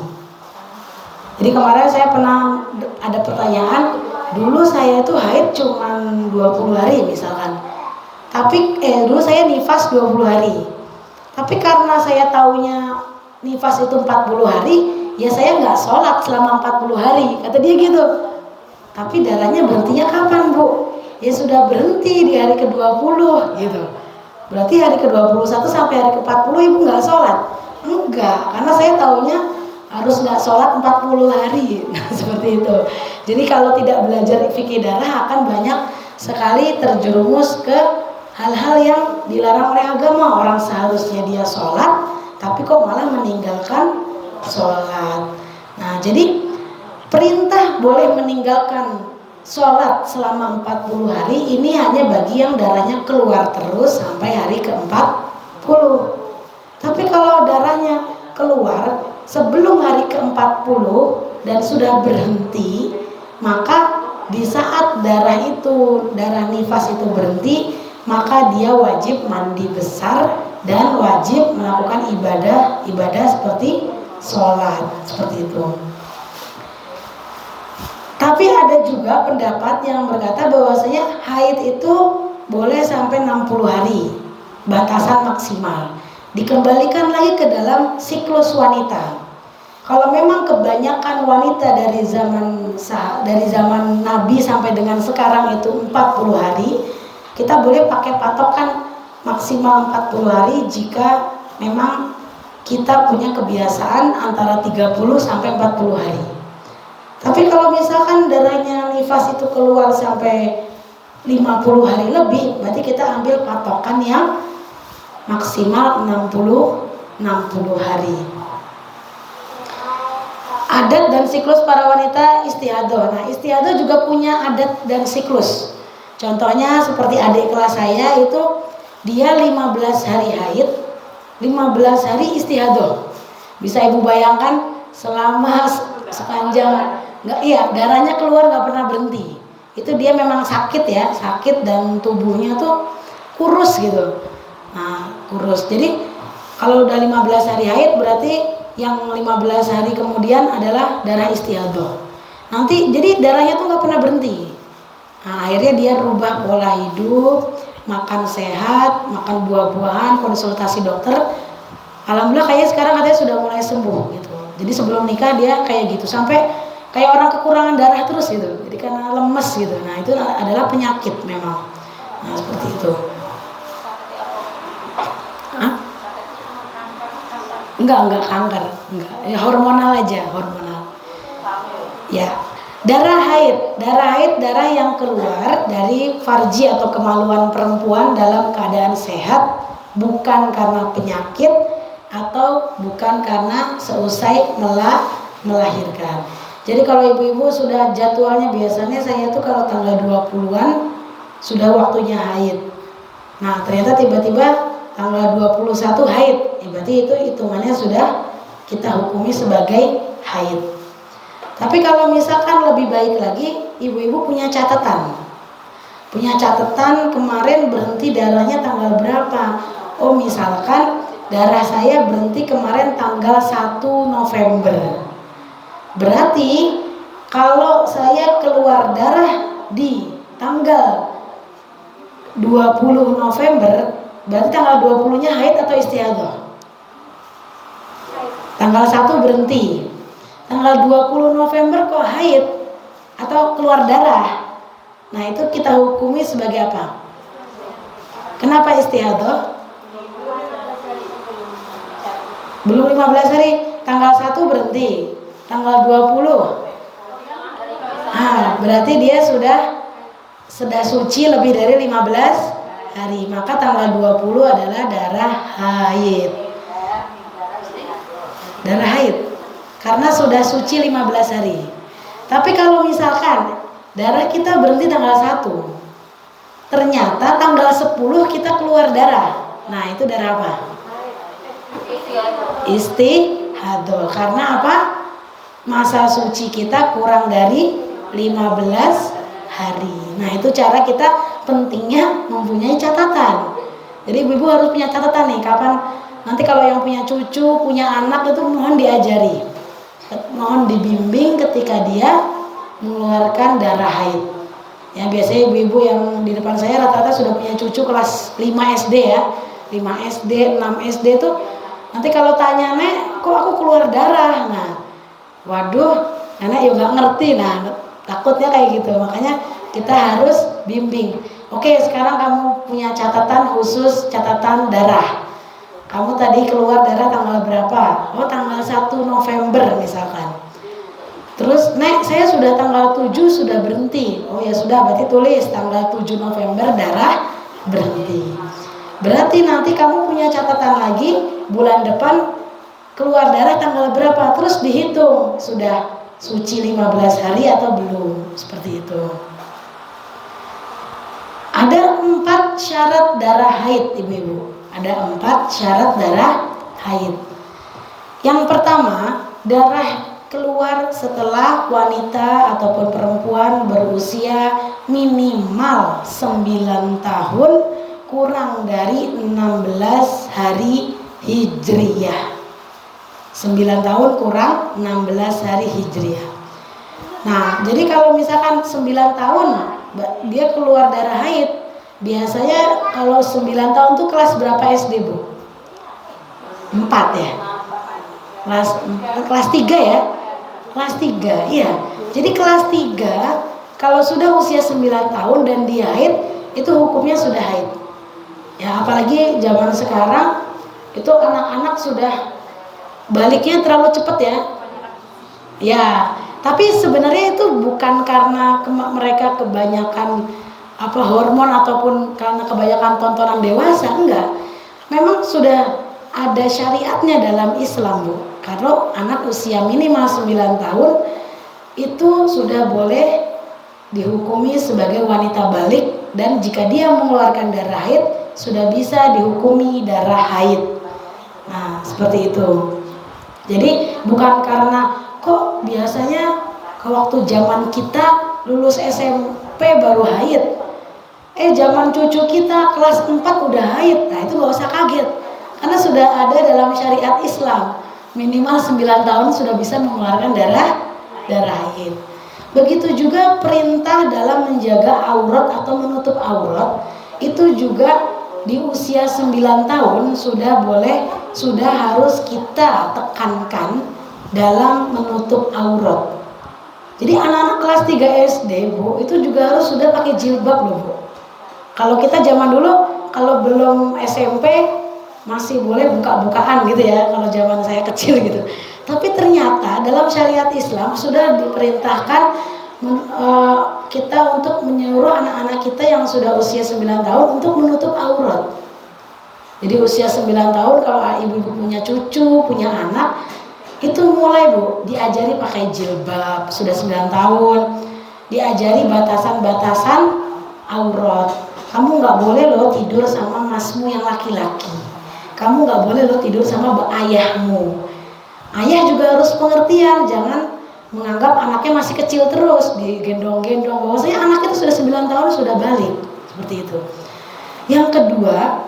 Jadi kemarin saya pernah ada pertanyaan, dulu saya itu haid cuma 20 hari misalkan. Tapi dulu saya nifas 20 hari. Tapi karena saya taunya nifas itu 40 hari, ya saya nggak sholat selama 40 hari. Kata dia gitu. Tapi darahnya berhentinya kapan, Bu? Ya sudah berhenti di hari ke-20 gitu. Berarti hari ke-21 sampai hari ke-40 ibu nggak sholat? Enggak, karena saya taunya harus nggak sholat 40 hari. Nah, seperti itu. Jadi kalau tidak belajar fikih darah akan banyak sekali terjerumus ke hal-hal yang dilarang oleh agama. Orang seharusnya dia sholat, tapi kok malah meninggalkan sholat. Nah, jadi perintah boleh meninggalkan sholat selama 40 hari ini hanya bagi yang darahnya keluar terus sampai hari ke-40. Tapi kalau darahnya keluar sebelum hari ke-40 dan sudah berhenti, maka di saat darah nifas itu berhenti, maka dia wajib mandi besar dan wajib melakukan ibadah seperti sholat, seperti itu. Tapi ada juga pendapat yang berkata bahwasanya haid itu boleh sampai 60 hari, batasan maksimal. Dikembalikan lagi ke dalam siklus wanita. Kalau memang kebanyakan wanita dari zaman Nabi sampai dengan sekarang itu 40 hari, kita boleh pakai patokan maksimal 40 hari jika memang kita punya kebiasaan antara 30 sampai 40 hari. Tapi kalau misalkan darahnya nifas itu keluar sampai 50 hari lebih, berarti kita ambil patokan yang maksimal 60 hari. Adat dan siklus para wanita istihadah. Nah, istihadah juga punya adat dan siklus. Contohnya seperti adik kelas saya itu, dia 15 hari haid, 15 hari istihadah. Bisa ibu bayangkan selama sepanjang darahnya keluar nggak pernah berhenti. Itu dia memang sakit ya, sakit dan tubuhnya tuh kurus gitu. Nah, kurus. Jadi kalau udah 15 hari haid berarti yang 15 hari kemudian adalah darah istihadah. Nanti jadi darahnya tuh nggak pernah berhenti. Nah, akhirnya dia rubah pola hidup, makan sehat, makan buah-buahan, konsultasi dokter. Alhamdulillah kayaknya sekarang katanya sudah mulai sembuh gitu. Jadi sebelum nikah dia kayak gitu sampai kayak orang kekurangan darah terus gitu, jadi karena lemes gitu. Nah itu adalah penyakit memang. Nah seperti itu. Hah? Enggak kanker, enggak. Ya hormonal aja, hormonal. Ya. Darah haid darah yang keluar dari farji atau kemaluan perempuan dalam keadaan sehat, bukan karena penyakit atau bukan karena seusai melahirkan. Jadi kalau ibu-ibu sudah jadwalnya, biasanya saya tuh kalau tanggal 20-an sudah waktunya haid. Nah ternyata tiba-tiba tanggal 21 haid, berarti itu hitungannya sudah kita hukumi sebagai haid. Tapi kalau misalkan lebih baik lagi, ibu-ibu punya catatan kemarin berhenti darahnya tanggal berapa. Oh misalkan darah saya berhenti kemarin tanggal 1 November. Berarti kalau saya keluar darah di tanggal 20 November, berarti tanggal 20-nya haid atau istihadah? Tanggal 1 berhenti. Tanggal 20 November kok haid atau keluar darah. Nah itu kita hukumi sebagai apa? Kenapa istihadah? Belum 15 hari, tanggal 1 berhenti, tanggal 20. Nah, berarti dia sudah suci lebih dari 15 hari. Maka tanggal 20 adalah darah haid. Darah haid. Karena sudah suci 15 hari. Tapi kalau misalkan darah kita berhenti tanggal 1, ternyata tanggal 10 kita keluar darah. Nah itu darah apa? Istihadah. Karena apa? Masa suci kita kurang dari 15 hari. Nah itu cara kita pentingnya mempunyai catatan. Jadi ibu harus punya catatan nih, kapan nanti kalau yang punya cucu, punya anak itu mohon diajari, mohon dibimbing ketika dia mengeluarkan darah haid. Ya biasanya ibu-ibu yang di depan saya rata-rata sudah punya cucu kelas 5 SD ya, 5 SD, 6 SD tuh nanti kalau tanya, "Nek, kok aku keluar darah?" Nah, waduh, nenek ya nggak ngerti. Nah, takutnya kayak gitu. Makanya kita harus bimbing. Oke, sekarang kamu punya catatan khusus, catatan darah. Kamu tadi keluar darah tanggal berapa? Oh, tanggal 1 November misalkan. Terus, "Nek, saya sudah tanggal 7 sudah berhenti." Oh ya sudah, berarti tulis tanggal 7 November darah berhenti. Berarti nanti kamu punya catatan lagi, bulan depan keluar darah tanggal berapa, terus dihitung sudah suci 15 hari atau belum, seperti itu. Ada 4 syarat darah haid ibu-ibu. Ada 4 syarat darah haid. Yang pertama, darah keluar setelah wanita ataupun perempuan berusia minimal 9 tahun kurang dari 16 hari hijriyah. 9 tahun kurang 16 hari hijriyah. Nah, jadi kalau misalkan 9 tahun dia keluar darah haid, biasanya kalau 9 tahun tuh kelas berapa SD, Bu? 4 ya? Kelas 3 ya? Kelas 3, iya. Jadi kelas 3 kalau sudah usia 9 tahun dan dia haid, itu hukumnya sudah haid. Ya, apalagi zaman sekarang itu anak-anak sudah baliknya terlalu cepat ya. Ya, tapi sebenarnya itu bukan karena mereka kebanyakan hormon ataupun karena kebanyakan tontonan dewasa, enggak. Memang sudah ada syariatnya dalam Islam, Bu. Kalau anak usia minimal 9 tahun itu sudah boleh dihukumi sebagai wanita balik, dan jika dia mengeluarkan darah haid sudah bisa dihukumi darah haid. Nah, seperti itu. Jadi bukan karena kok biasanya waktu zaman kita lulus SMP baru haid, zaman cucu kita kelas 4 udah haid. Nah itu gak usah kaget, karena sudah ada dalam syariat Islam minimal 9 tahun sudah bisa mengeluarkan darah haid. Begitu juga perintah dalam menjaga aurat atau menutup aurat, itu juga di usia 9 tahun sudah harus kita tekankan dalam menutup aurat. Jadi anak-anak kelas 3 SD, Bu, itu juga harus sudah pakai jilbab loh, Bu. Kalau kita zaman dulu, kalau belum SMP masih boleh buka-bukaan gitu ya, kalau zaman saya kecil gitu. Tapi ternyata dalam syariat Islam sudah diperintahkan kita untuk menyuruh anak-anak kita yang sudah usia 9 tahun untuk menutup aurat. Jadi usia 9 tahun kalau ibu-ibu punya cucu, punya anak, itu mulai Bu, diajari pakai jilbab. Sudah 9 tahun, diajari batasan-batasan aurat. Kamu nggak boleh loh tidur sama masmu yang laki-laki. Kamu nggak boleh loh tidur sama ayahmu. Ayah juga harus pengertian, jangan menganggap anaknya masih kecil terus digendong-gendong. Bahwasanya anak itu sudah 9 tahun sudah balik, seperti itu. Yang kedua,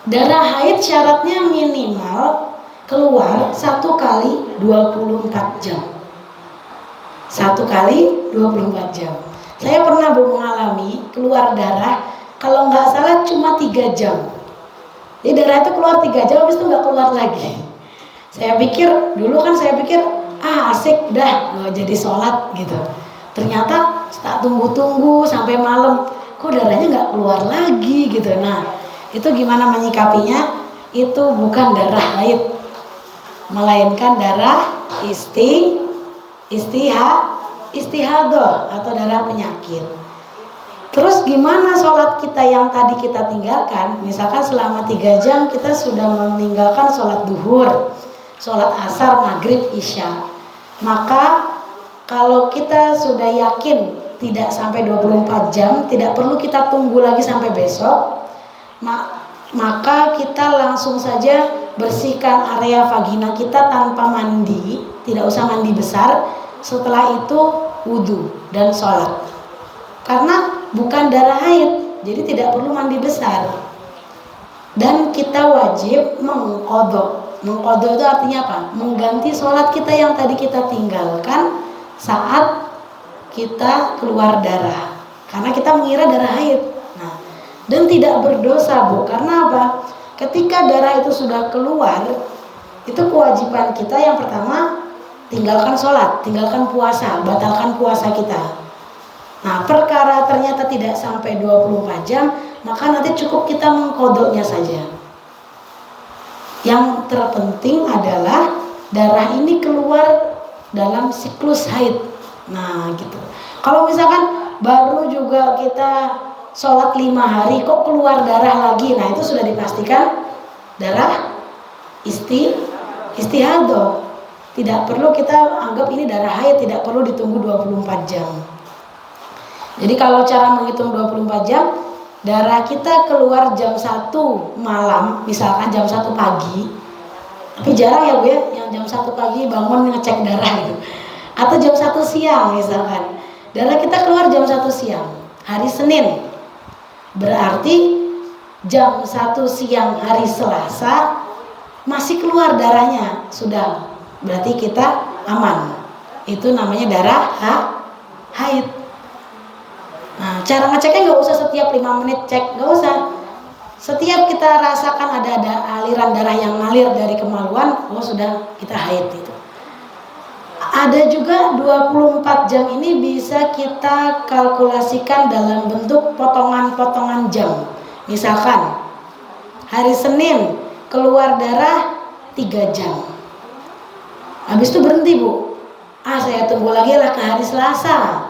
darah haid syaratnya minimal keluar 1 kali 24 jam. 1 kali 24 jam. Saya pernah mengalami keluar darah, kalau nggak salah cuma 3 jam. Jadi darah itu keluar 3 jam, habis itu nggak keluar lagi. Saya pikir, dulu kan saya pikir, asik dah nggak jadi sholat gitu. Ternyata tak tunggu-tunggu sampai malam, kok darahnya nggak keluar lagi gitu. Nah, itu gimana menyikapinya? Itu bukan darah haid, melainkan darah istihadah atau darah penyakit. Terus gimana sholat kita yang tadi kita tinggalkan? Misalkan selama 3 jam kita sudah meninggalkan sholat duhur, sholat asar, maghrib, isya. Maka kalau kita sudah yakin tidak sampai 24 jam, tidak perlu kita tunggu lagi sampai besok, maka kita langsung saja bersihkan area vagina kita tanpa mandi, tidak usah mandi besar. Setelah itu wudhu dan sholat. Karena bukan darah haid, jadi tidak perlu mandi besar. Dan kita wajib mengqadha. Mengqadha itu artinya apa? Mengganti sholat kita yang tadi kita tinggalkan saat kita keluar darah. Karena kita mengira darah haid. Nah, dan tidak berdosa, Bu. Karena apa? Ketika darah itu sudah keluar, itu kewajiban kita yang pertama tinggalkan sholat, tinggalkan puasa, batalkan puasa kita. Nah, perkara ternyata tidak sampai 24 jam, maka nanti cukup kita mengqadhanya saja. Yang terpenting adalah darah ini keluar dalam siklus haid. Nah, gitu. Kalau misalkan baru juga kita sholat 5 hari kok keluar darah lagi, nah itu sudah dipastikan darah istihadah. Tidak perlu kita anggap ini darah haid, tidak perlu ditunggu 24 jam. Jadi kalau cara menghitung 24 jam, darah kita keluar jam 1 malam, misalkan jam 1 pagi. Tapi jarang ya Bu ya, yang jam 1 pagi bangun ngecek darah gitu. Atau jam 1 siang misalkan. Darah kita keluar jam 1 siang, hari Senin. Berarti jam 1 siang hari Selasa masih keluar darahnya, sudah. Berarti kita aman. Itu namanya darah haid. Nah, cara ngeceknya nggak usah setiap 5 menit cek, nggak usah. Setiap kita rasakan ada aliran darah yang ngalir dari kemaluan, oh sudah kita haid itu. Ada juga 24 jam ini bisa kita kalkulasikan dalam bentuk potongan-potongan jam. Misalkan hari Senin keluar darah 3 jam. Habis itu berhenti Bu. Saya tunggu lagi lah ke hari Selasa.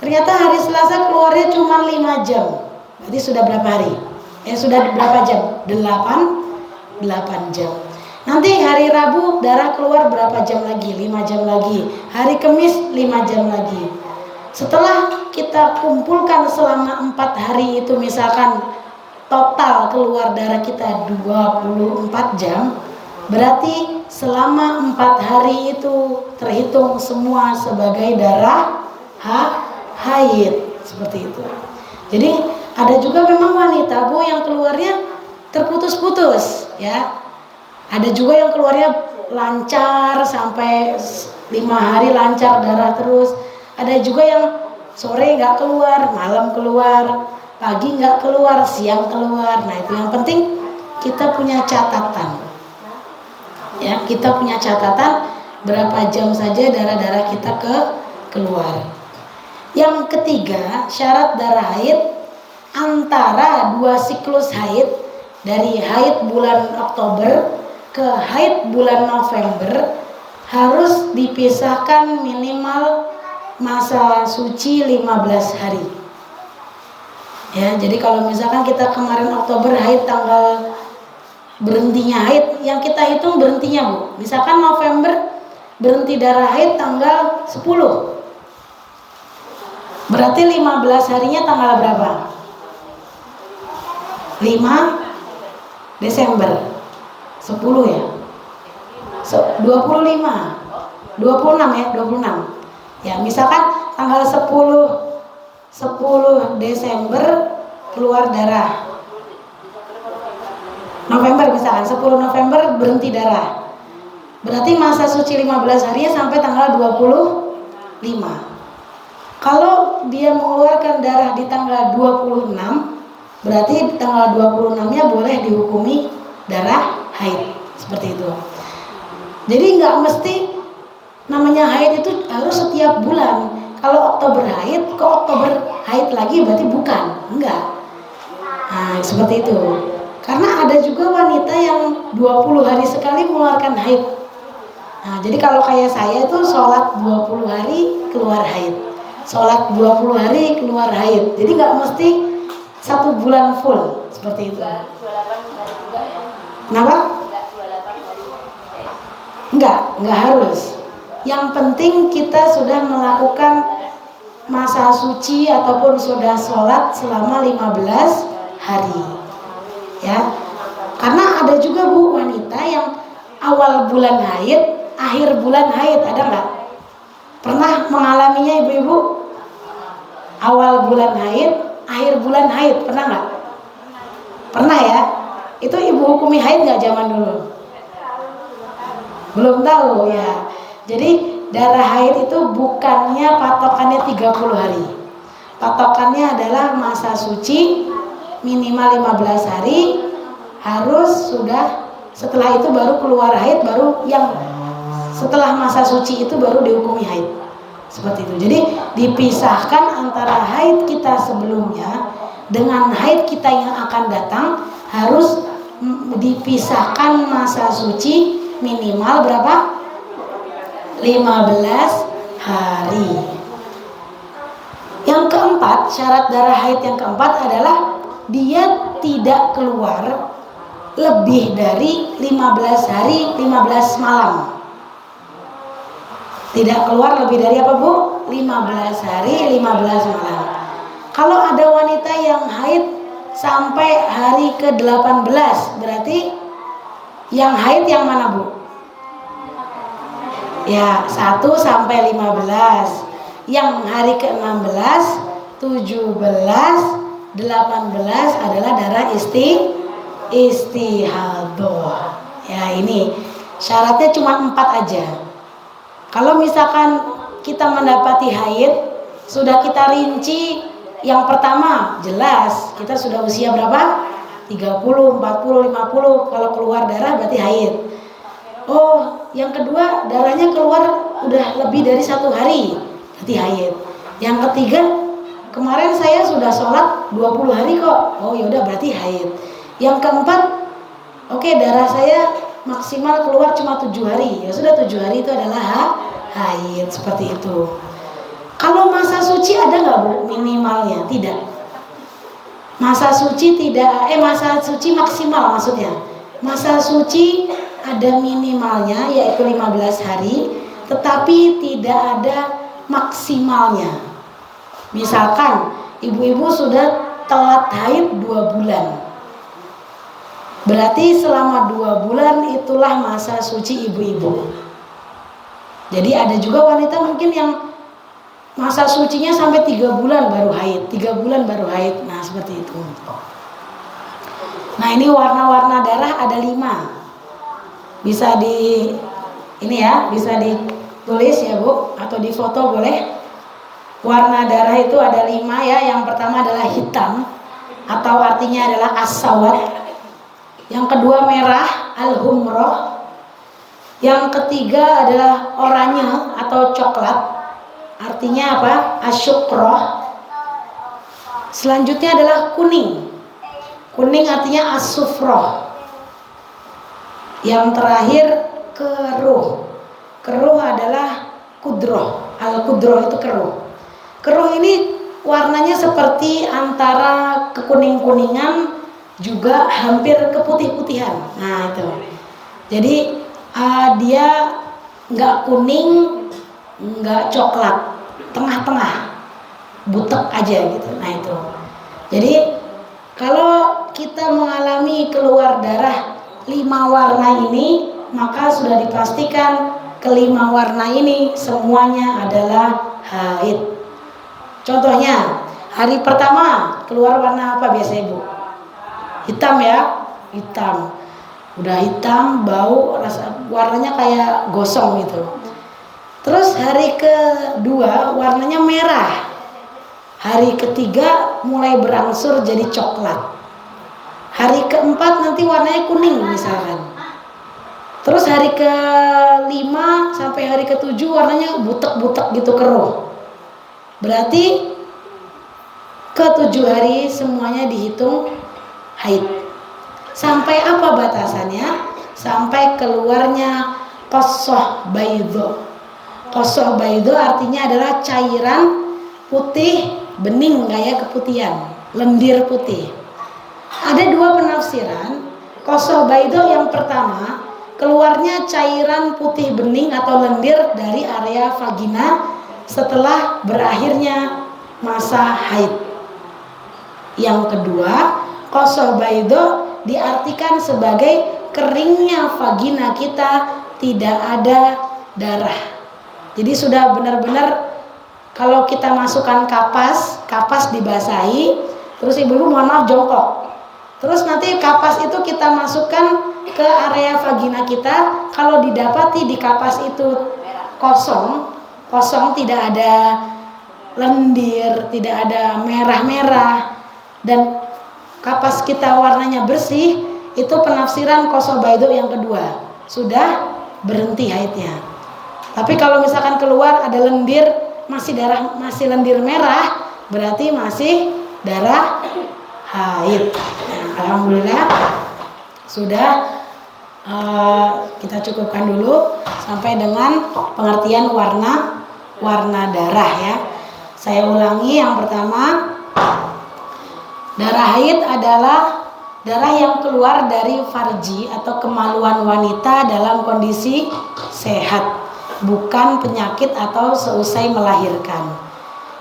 Ternyata hari Selasa keluarnya cuma 5 jam. Berarti sudah berapa hari? Sudah berapa jam? 8 jam. Nanti hari Rabu darah keluar berapa jam lagi? 5 jam lagi. Hari Kamis 5 jam lagi. Setelah kita kumpulkan selama 4 hari itu, misalkan total keluar darah kita 24 jam, berarti selama 4 hari itu terhitung semua sebagai darah haid, seperti itu. Jadi ada juga memang wanita Bu yang keluarnya terputus-putus ya. Ada juga yang keluarnya lancar sampai 5 hari lancar darah terus. Ada juga yang sore nggak keluar, malam keluar, pagi nggak keluar, siang keluar. Nah itu yang penting kita punya catatan. Ya, kita punya catatan berapa jam saja darah-darah kita ke keluar. Yang ketiga, syarat darah haid antara 2 siklus haid, dari haid bulan Oktober ke haid bulan November, harus dipisahkan minimal masa suci 15 hari. Ya, jadi kalau misalkan kita kemarin Oktober haid, tanggal berhentinya haid yang kita hitung berhentinya Bu, misalkan November berhenti darah haid tanggal 10, berarti 15 harinya tanggal berapa? 5 Desember 10 ya? 25 26 ya, 26 ya, misalkan tanggal 10 Desember keluar darah, November misalkan 10 November berhenti darah, berarti masa suci 15 harinya sampai tanggal 25. Kalau dia mengeluarkan darah di tanggal 26, berarti tanggal 26-nya boleh dihukumi darah haid, seperti itu. Jadi nggak mesti namanya haid itu harus setiap bulan. Kalau Oktober haid, ke Oktober haid lagi berarti bukan, enggak. Nah, seperti itu. Karena ada juga wanita yang 20 hari sekali mengeluarkan haid. Nah, jadi kalau kayak saya itu sholat 20 hari keluar haid, sholat 20 hari keluar haid. Jadi nggak mesti 1 bulan full seperti itu. Kenapa? Enggak harus. Yang penting kita sudah melakukan masa suci ataupun sudah sholat selama 15 hari. Ya. Karena ada juga Bu wanita yang awal bulan haid, akhir bulan haid, ada nggak? Pernah mengalaminya ibu-ibu? Awal bulan haid, akhir bulan haid, pernah nggak? Pernah ya? Itu ibu hukumi haid nggak zaman dulu? Belum tahu ya. Jadi darah haid itu bukannya patokannya 30 hari. Patokannya adalah masa suci minimal 15 hari, harus sudah, setelah itu baru keluar haid, baru yang setelah masa suci itu baru dihukumi haid. Seperti itu. Jadi dipisahkan antara haid kita sebelumnya dengan haid kita yang akan datang, harus dipisahkan masa suci minimal berapa? 15 hari. Yang keempat, syarat darah haid yang keempat adalah dia tidak keluar lebih dari 15 hari 15 malam. Tidak keluar lebih dari apa Bu? 15 hari 15 malam. Kalau ada wanita yang haid sampai hari ke-18, berarti yang haid yang mana Bu? Ya, 1 sampai 15. Yang hari ke-16, 17, 18 adalah darah istihadah. Ya, ini syaratnya cuma 4 aja. Kalau misalkan kita mendapati haid, sudah kita rinci. Yang pertama, jelas kita sudah usia berapa? 30, 40, 50. Kalau keluar darah berarti haid. Oh, yang kedua, darahnya keluar udah lebih dari 1 hari, berarti haid. Yang ketiga, kemarin saya sudah sholat 20 hari kok. Oh yaudah, berarti haid. Yang keempat, oke, darah saya maksimal keluar cuma 7 hari. Ya sudah, 7 hari itu adalah haid, seperti itu. Kalau masa suci ada nggak Bu minimalnya? Tidak. Masa suci tidak, masa suci maksimal maksudnya. Masa suci ada minimalnya yaitu 15 hari, tetapi tidak ada maksimalnya. Misalkan ibu-ibu sudah telat haid 2 bulan, berarti selama 2 bulan itulah masa suci ibu-ibu. Jadi ada juga wanita mungkin yang masa sucinya sampai 3 bulan baru haid, 3 bulan baru haid. Nah seperti itu. Nah ini warna-warna darah ada 5. Bisa di ini ya, bisa ditulis ya Bu, atau di foto boleh. Warna darah itu ada 5 ya. Yang pertama adalah hitam, atau artinya adalah as-sawad. Yang kedua merah, al-humrah. Yang ketiga adalah oranye atau coklat. artinya apa? Asyukroh. Selanjutnya adalah kuning. Kuning artinya asufroh. Yang terakhir keruh. Keruh adalah kudroh. Al-kudroh itu keruh. Keruh ini warnanya seperti antara kekuning-kuningan juga hampir keputih-putihan. Nah itu. Jadi dia nggak kuning, nggak coklat, tengah-tengah, butek aja gitu. Nah itu. Jadi kalau kita mengalami keluar darah 5 warna ini, maka sudah dipastikan kelima warna ini semuanya adalah haid. Contohnya, hari pertama keluar warna apa biasa Ibu? Hitam ya, hitam. Udah hitam, bau, rasa warnanya kayak gosong gitu. Terus hari kedua warnanya merah. Hari ketiga mulai berangsur jadi coklat. Hari keempat nanti warnanya kuning misalkan. Terus hari kelima sampai hari ketujuh warnanya butek-butek gitu, keruh. Berarti ke-7 hari semuanya dihitung haid. Sampai apa batasannya? Sampai keluarnya qasah baydho. Qasah baydho artinya adalah cairan putih bening kayak keputihan, lendir putih. Ada 2 penafsiran. Qasah baydho yang pertama, keluarnya cairan putih bening atau lendir dari area vagina setelah berakhirnya masa haid. Yang kedua, qasah baydho diartikan sebagai keringnya vagina kita, tidak ada darah. Jadi sudah benar-benar kalau kita masukkan kapas dibasahi, terus ibu-ibu mohon maaf jongkok. Terus nanti kapas itu kita masukkan ke area vagina kita. Kalau didapati di kapas itu kosong, tidak ada lendir, tidak ada merah-merah, dan kapas kita warnanya bersih, itu penafsiran qasah baydho yang kedua, sudah berhenti haidnya. Tapi kalau misalkan keluar ada lendir, masih lendir merah, berarti masih darah haid. Nah, alhamdulillah sudah. Kita cukupkan dulu sampai dengan pengertian warna darah ya. Saya ulangi, yang pertama, darah haid adalah darah yang keluar dari farji atau kemaluan wanita dalam kondisi sehat, bukan penyakit atau seusai melahirkan.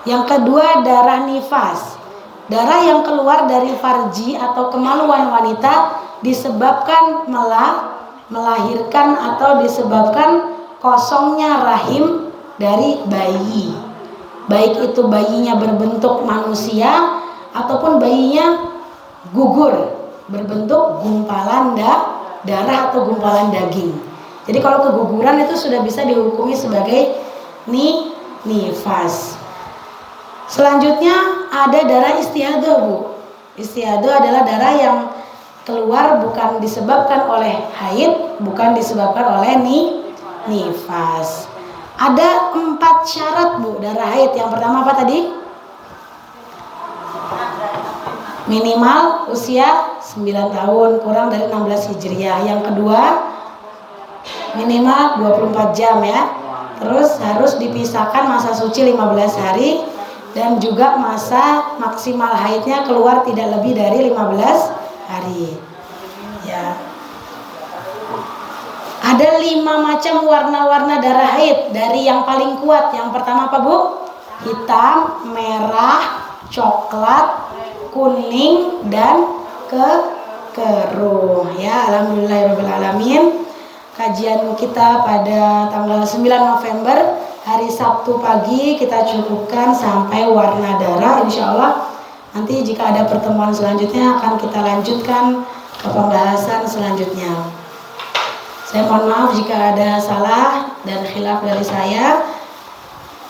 Yang kedua, darah nifas, darah yang keluar dari farji atau kemaluan wanita disebabkan melahirkan atau disebabkan kosongnya rahim dari bayi, baik itu bayinya berbentuk manusia ataupun bayinya gugur berbentuk gumpalan darah atau gumpalan daging. Jadi kalau keguguran itu sudah bisa dihukumi sebagai nifas. Selanjutnya ada darah istihadhah, Bu. Istihadhah adalah darah yang keluar bukan disebabkan oleh haid, bukan disebabkan oleh nifas. Ada 4 syarat, Bu, darah haid. Yang pertama apa tadi? Minimal usia 9 tahun kurang dari 16 Hijriah. Yang kedua, minimal 24 jam ya. Terus harus dipisahkan masa suci 15 hari dan juga masa maksimal haidnya keluar tidak lebih dari 15 hari. Ya. Ada 5 macam warna-warna darah haid. Dari yang paling kuat, yang pertama apa, Bu? Hitam, merah, coklat, kuning, dan keruh. Ya, alhamdulillahirabbil alamin. Kajian kita pada tanggal 9 November hari Sabtu pagi kita cukupkan sampai warna darah. Insyaallah nanti jika ada pertemuan selanjutnya akan kita lanjutkan ke pembahasan selanjutnya. Saya mohon maaf jika ada salah dan khilaf dari saya.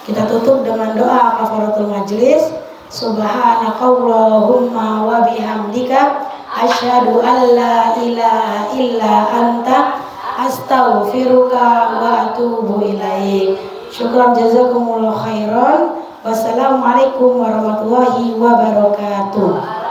Kita tutup dengan doa kafaratul majlis. Subhanakallahumma wa bihamdika asyhadu an la ilaha illa anta astaghfiruka wa atubu ilaik. Syukran jazakumullah khairan. Wassalamualaikum warahmatullahi wabarakatuh.